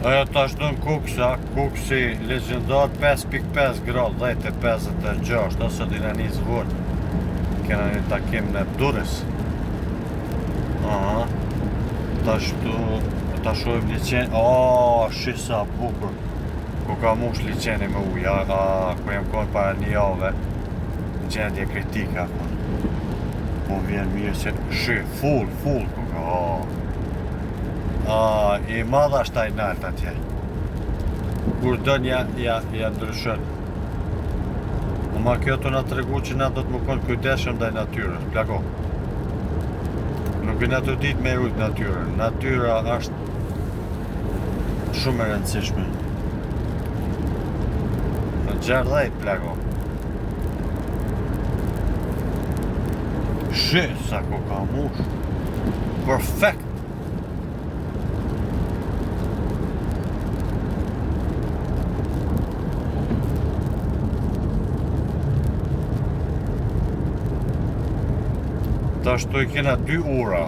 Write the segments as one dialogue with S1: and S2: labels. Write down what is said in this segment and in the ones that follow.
S1: Ajo tash dën kuksa, kuksi legjendar 5.5 gradë, 10.56, ose dinanis vot. Kena një takim në Durrës. Aha. Tash ta shohim liçen. Shi sa bukur. Ku ka mush liçeni me ujë, ku jam konë para një jave. Gjendje kritika. Po vjen mirë se shi, full ku ka. I madha është ai nalt atje. Kur dën ja ndryshon. Ma kjo të na tregu që na do të më konë kujdesshëm ndaj natyrës, plako. Nuk e na të ditë me rujt natyrën. Natyra është shumë e rëndësishme. Në 60, plako. Shi, sa ku ka mush. Perfekt. Ashtu i kena dy ura.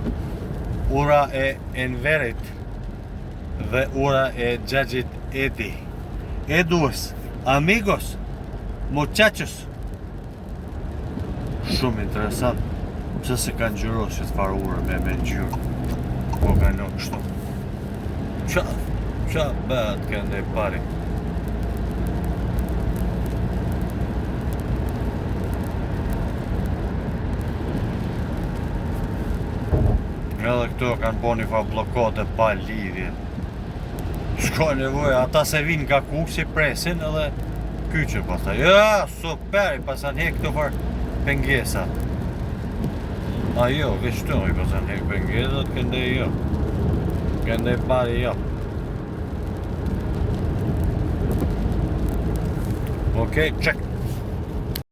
S1: Ura e Enverit dhe ura e Xhaxhit Edi. Edus, amigos, muchachos. Shumë interesant. Pse se kanë ngjyrosur që të farë ura me ngjyrë. Po kanë kështu. Qa bëhet këndë e pari. Edhe këto kanë po një fa blokate pa lidhje. Shko nevojë, ata se vinë nga kuksi, presin edhe kyqe pastaj. Ja, super, pasan hek këto farë pengesa. Jo, vishtu i pasan hek pengesat, kënde jo. Kënde pari jo. Okej, check.